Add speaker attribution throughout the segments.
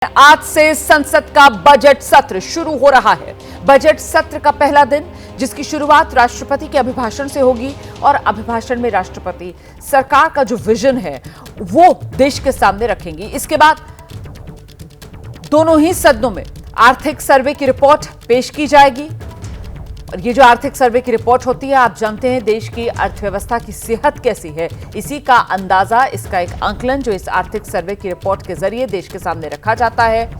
Speaker 1: आज से संसद का बजट सत्र शुरू हो रहा है। बजट सत्र का पहला दिन, जिसकी शुरुआत राष्ट्रपति के अभिभाषण से होगी और अभिभाषण में राष्ट्रपति सरकार का जो विजन है वो देश के सामने रखेंगी। इसके बाद दोनों ही सदनों में आर्थिक सर्वे की रिपोर्ट पेश की जाएगी। और ये जो आर्थिक सर्वे की रिपोर्ट होती है, आप जानते हैं देश की अर्थव्यवस्था की सेहत कैसी है, इसी का अंदाजा, इसका एक आंकलन जो इस आर्थिक सर्वे की रिपोर्ट के जरिए देश के सामने रखा जाता है।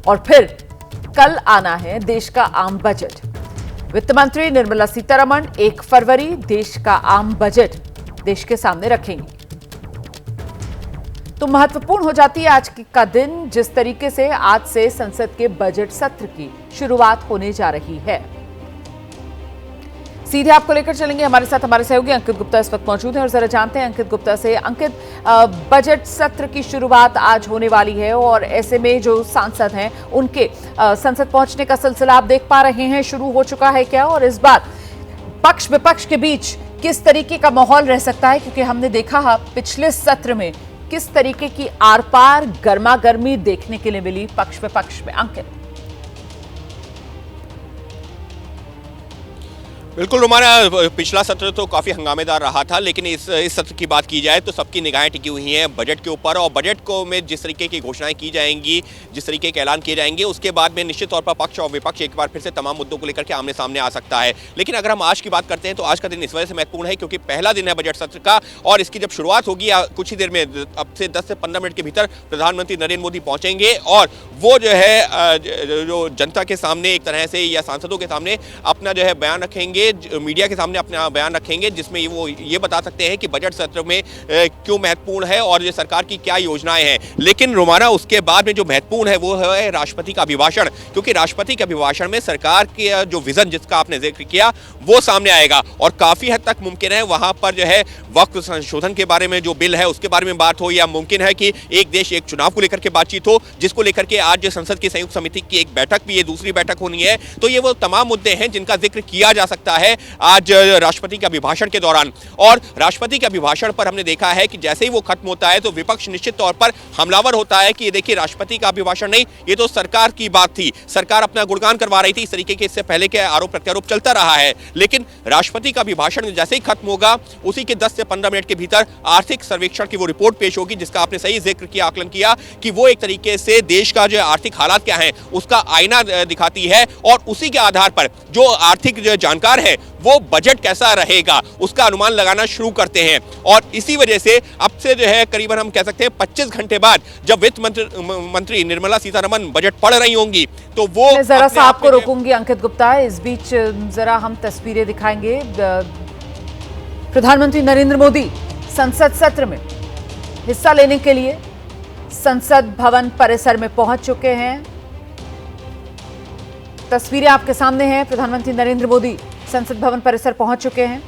Speaker 1: और फिर कल आना है देश का आम बजट। वित्त मंत्री निर्मला सीतारमण 1 फरवरी देश का आम बजट देश के सामने रखेंगी। तो महत्वपूर्ण हो जाती है आज का दिन, जिस तरीके से आज से संसद के बजट सत्र की शुरुआत होने जा रही है। सीधे आपको लेकर चलेंगे, हमारे साथ हमारे सहयोगी अंकित गुप्ता इस वक्त मौजूद हैं और जरा जानते हैं अंकित गुप्ता से। अंकित, बजट सत्र की शुरुआत आज होने वाली है और ऐसे में जो सांसद हैं उनके संसद पहुंचने का सिलसिला आप देख पा रहे हैं, शुरू हो चुका है क्या? और इस बार पक्ष विपक्ष के बीच किस तरीके का माहौल रह सकता है, क्योंकि हमने देखा पिछले सत्र में किस तरीके की आर पार गर्मा गर्मी देखने के लिए मिली पक्ष विपक्ष में। अंकित।
Speaker 2: बिल्कुल रोमाना, पिछला सत्र तो काफ़ी हंगामेदार रहा था, लेकिन इस सत्र की बात की जाए तो सबकी निगाहें टिकी हुई हैं बजट के ऊपर। और बजट को में जिस तरीके की घोषणाएं की जाएंगी, जिस तरीके के ऐलान किए जाएंगे, उसके बाद में निश्चित तौर पर पक्ष और विपक्ष एक बार फिर से तमाम मुद्दों को लेकर के आमने सामने आ सकता है। लेकिन अगर हम आज की बात करते हैं तो आज का दिन इस वजह से महत्वपूर्ण है क्योंकि पहला दिन है बजट सत्र का, और इसकी जब शुरुआत होगी कुछ ही देर में, अब से 10 से 15 मिनट के भीतर प्रधानमंत्री नरेंद्र मोदी पहुंचेंगे और वो जो है जो जनता के सामने एक तरह से या सांसदों के सामने अपना जो है बयान रखेंगे, मीडिया के सामने अपना बयान रखेंगे, जिसमें वो ये बता सकते हैं कि बजट सत्र में क्यों महत्वपूर्ण है और ये सरकार की क्या योजनाएं हैं। लेकिन रोमाना, उसके बाद में जो महत्वपूर्ण है वो है राष्ट्रपति का अभिभाषण, क्योंकि राष्ट्रपति के अभिभाषण में सरकार के जो विजन जिसका आपने जिक्र किया वो सामने आएगा। और काफी हद तक मुमकिन है वहां पर जो है वक्फ संशोधन के बारे में जो बिल है उसके बारे में बात हो, या मुमकिन है कि एक देश एक चुनाव को लेकर के बातचीत हो, जिसको लेकर के आज संसद की संयुक्त समिति की एक बैठक भी, ये दूसरी बैठक होनी है। तो ये वो तमाम मुद्दे हैं जिनका जिक्र किया जा सकता है आज राष्ट्रपति के अभिभाषण के दौरान। और राष्ट्रपति के अभिभाषण पर हमने देखा है कि जैसे ही वो खत्म होता है तो विपक्ष निश्चित तौर पर हमलावर होता है कि ये देखिए राष्ट्रपति का अभिभाषण नहीं, ये तो सरकार की बात थी, सरकार अपना गुणगान करवा रही थी, इस तरीके के इससे पहले के आरोप प्रत्यारोप चलता रहा है। लेकिन राष्ट्रपति का अभिभाषण जैसे ही खत्म होगा उसी के 10 से 15 मिनट के भीतर आर्थिक सर्वेक्षण की वो रिपोर्ट पेश होगी, जिसका आपने सही जिक्र किया, आकलन किया कि वो एक तरीके से देश का जो आर्थिक हालात क्या है उसका आईना दिखाती है। और उसी के आधार पर जो आर्थिक जो जानकार है वो बजट कैसा रहेगा उसका अनुमान लगाना शुरू करते हैं। और इसी वजह से अब से जो है करीबन हम कह सकते हैं 25 घंटे बाद जब वित्त मंत्री निर्मला सीतारमण बजट पढ़ रही होंगी तो वो,
Speaker 1: मैं जरा सा आपको रोकूंगी अंकित गुप्ता, इस बीच जरा हम तस्वीरें दिखाएंगे। प्रधानमंत्री नरेंद्र मोदी संसद सत्र में हिस्सा लेने के लिए संसद भवन परिसर में पहुंच चुके हैं। तस्वीरें आपके सामने हैं, प्रधानमंत्री नरेंद्र मोदी संसद भवन परिसर पहुंच चुके हैं।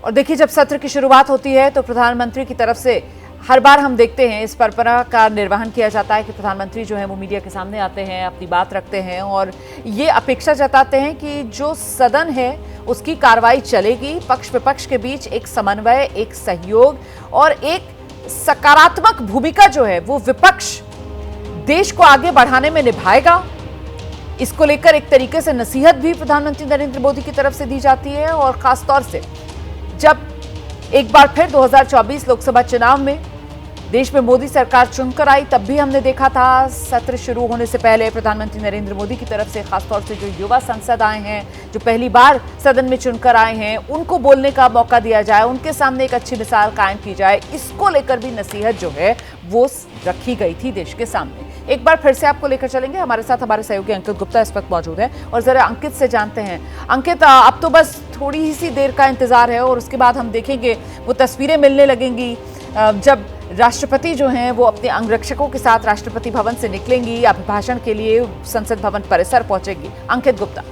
Speaker 1: और देखिए, जब सत्र की शुरुआत होती है तो प्रधानमंत्री की तरफ से हर बार हम देखते हैं इस परंपरा का निर्वहन किया जाता है कि प्रधानमंत्री जो है वो मीडिया के सामने आते हैं, अपनी बात रखते हैं और ये अपेक्षा जताते हैं कि जो सदन है उसकी कार्रवाई चलेगी, पक्ष विपक्ष के बीच एक समन्वय, एक सहयोग और एक सकारात्मक भूमिका जो है वो विपक्ष देश को आगे बढ़ाने में निभाएगा। इसको लेकर एक तरीके से नसीहत भी प्रधानमंत्री नरेंद्र मोदी की तरफ से दी जाती है। और खासतौर से जब एक बार फिर 2024 लोकसभा चुनाव में देश में मोदी सरकार चुनकर आई, तब भी हमने देखा था सत्र शुरू होने से पहले प्रधानमंत्री नरेंद्र मोदी की तरफ से खासतौर से जो युवा सांसद आए हैं, जो पहली बार सदन में चुनकर आए हैं, उनको बोलने का मौका दिया जाए, उनके सामने एक अच्छी मिसाल कायम की जाए, इसको लेकर भी नसीहत जो है वो रखी गई थी देश के सामने। एक बार फिर से आपको लेकर चलेंगे, हमारे साथ हमारे सहयोगी अंकित गुप्ता इस वक्त मौजूद है और जरा अंकित से जानते हैं। अंकित, अब तो बस थोड़ी ही सी देर का इंतजार है और उसके बाद हम देखेंगे वो तस्वीरें मिलने लगेंगी जब राष्ट्रपति जो हैं वो अपने अंगरक्षकों के साथ राष्ट्रपति भवन से निकलेंगी, अभिभाषण के लिए संसद भवन परिसर पहुंचेगी। अंकित गुप्ता।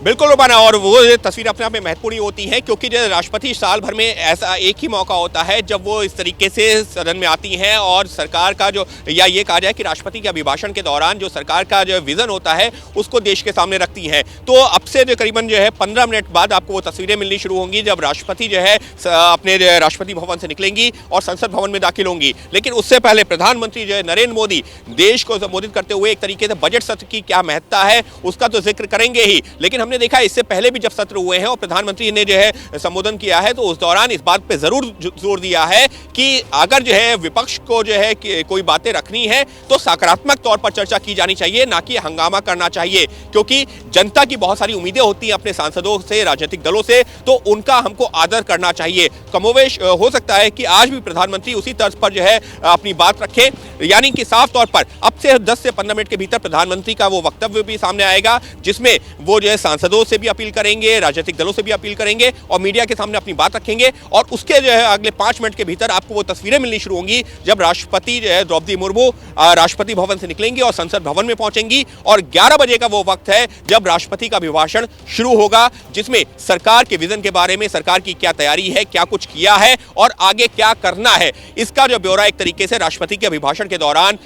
Speaker 2: बिल्कुल रुबाना, और वो तस्वीर अपने आप में महत्वपूर्ण होती है क्योंकि जो राष्ट्रपति साल भर में ऐसा एक ही मौका होता है जब वो इस तरीके से सदन में आती हैं और सरकार का जो, या ये कहा जाए कि राष्ट्रपति के अभिभाषण के दौरान जो सरकार का जो विजन होता है उसको देश के सामने रखती हैं। तो अब से जो करीबन जो है 15 मिनट बाद आपको वो तस्वीरें मिलनी शुरू होंगी जब राष्ट्रपति जो है अपने राष्ट्रपति भवन से निकलेंगी और संसद भवन में दाखिल होंगी। लेकिन उससे पहले प्रधानमंत्री जो है नरेंद्र मोदी देश को संबोधित करते हुए एक तरीके से बजट सत्र की क्या महत्ता है उसका तो जिक्र करेंगे ही, लेकिन हमने देखा इससे पहले भी जब सत्र हुए हैं और प्रधानमंत्री ने जो है संबोधन किया है तो उस दौरान इस बात पे जरूर जोर दिया है कि अगर जो है विपक्ष को जो है कोई बातें रखनी है तो सकारात्मक तौर पर चर्चा की जानी चाहिए, ना कि हंगामा करना चाहिए, क्योंकि जनता की बहुत सारी उम्मीदें होती हैं अपने सांसदों से, राजनीतिक दलों से, तो उनका हमको आदर करना चाहिए। कमोवेश हो सकता है कि आज भी प्रधानमंत्री उसी तर्ज पर जो है अपनी बात रखें, यानी कि साफ तौर पर अब से 10 से 15 मिनट के भीतर प्रधानमंत्री का वो वक्तव्य भी सामने आएगा जिसमें वो जो है सांसदों से भी अपील करेंगे, राजनीतिक दलों से भी अपील करेंगे और मीडिया के सामने अपनी बात रखेंगे। और उसके जो है अगले 5 मिनट के भीतर आपको वो तस्वीरें मिलनी शुरू होंगी जब राष्ट्रपति जो है द्रौपदी मुर्मू राष्ट्रपति भवन से निकलेंगी और संसद भवन में पहुंचेंगी और 11 बजे का वो वक्त है जब राष्ट्रपति का अभिभाषण शुरू होगा जिसमें सरकार के विजन के बारे में, सरकार की क्या तैयारी है, क्या कुछ किया है और आगे क्या करना है, इसका जो ब्यौरा एक तरीके से राष्ट्रपति के अभिभाषण के दौरान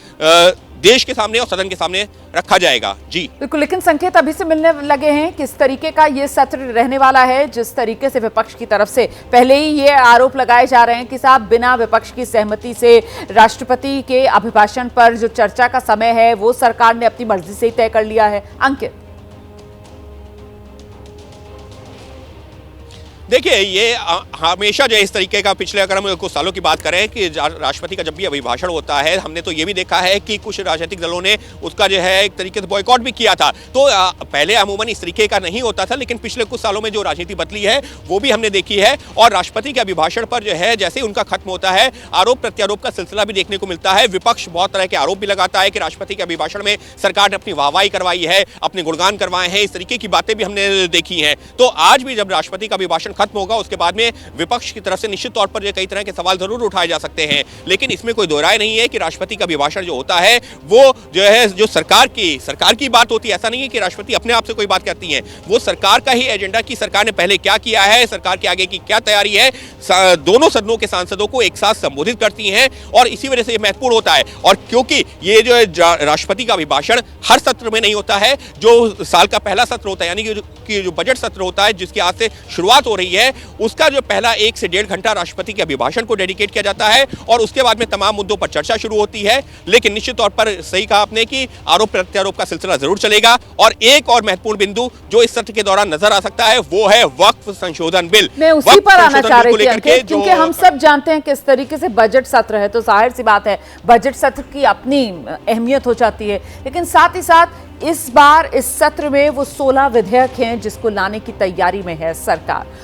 Speaker 2: देश के सामने और सदन के सामने रखा जाएगा। जी
Speaker 1: बिल्कुल, लेकिन संकेत अभी से मिलने लगे हैं किस तरीके का ये सत्र रहने वाला है। जिस तरीके से विपक्ष की तरफ से पहले ही ये आरोप लगाए जा रहे हैं कि साहब बिना विपक्ष की सहमति से राष्ट्रपति के अभिभाषण पर जो चर्चा का समय है वो सरकार ने अपनी मर्जी से ही तय कर लिया है। अंकित,
Speaker 2: देखिए, ये हमेशा जो इस तरीके का, पिछले अगर हम कुछ सालों की बात करें कि राष्ट्रपति का जब भी अभिभाषण होता है, हमने तो ये भी देखा है कि कुछ राजनीतिक दलों ने उसका जो है एक तरीके से बॉयकॉट भी किया था। तो पहले अमूमन इस तरीके का नहीं होता था, लेकिन पिछले कुछ सालों में जो राजनीति बदली है वो भी हमने देखी है और राष्ट्रपति के अभिभाषण पर जो है जैसे ही उनका खत्म होता है आरोप प्रत्यारोप का सिलसिला भी देखने को मिलता है। विपक्ष बहुत तरह के आरोप भी लगाता है कि राष्ट्रपति के अभिभाषण में सरकार ने अपनी वाहवाही करवाई है, अपने गुणगान करवाए हैं, इस तरीके की बातें भी हमने देखी हैं। तो आज भी जब राष्ट्रपति का अभिभाषण खत्म होगा उसके बाद में विपक्ष की तरफ से निश्चित तौर पर कई तरह के सवाल जरूर उठाए जा सकते हैं, लेकिन इसमें कोई दो राय नहीं है कि राष्ट्रपति का अभिभाषण जो होता है वो जो है जो सरकार की बात होती है। ऐसा नहीं है कि राष्ट्रपति अपने आप से कोई बात करती है, वो सरकार का ही एजेंडा कि सरकार ने पहले क्या किया है, सरकार के आगे की क्या तैयारी है, दोनों सदनों के सांसदों को एक साथ संबोधित करती हैं और इसी वजह से ये महत्वपूर्ण होता है। और क्योंकि ये जो है राष्ट्रपति का अभिभाषण हर सत्र में नहीं होता है, जो साल का पहला सत्र होता है यानी कि जो बजट सत्र होता है जिसकी आज से शुरुआत हो रही है, उसका जो पहला 1 से 1.5 घंटा राष्ट्रपति के अभिभाषण को डेडिकेट किया जाता है और उसके बाद में तमाम मुद्दों पर चर्चा शुरू होती है। लेकिन निश्चित तौर पर सही कहा आपने कि आरोप प्रत्यारोप का सिलसिला जरूर चलेगा। और एक और महत्वपूर्ण बिंदु जो इस सत्र के दौरान नजर आ सकता है वो है वक्फ संशोधन बिल।
Speaker 1: मैं उसी पर आना चाह रही थी क्योंकि हम सब जानते हैं किस तरीके से बजट सत्र है, तो जाहिर सी बात है बजट सत्र की अपनी अहमियत हो जाती है, लेकिन साथ ही साथ इस बार इस सत्र में वो 16 विधेयक हैं जिसको लाने की तैयारी में है सरकार।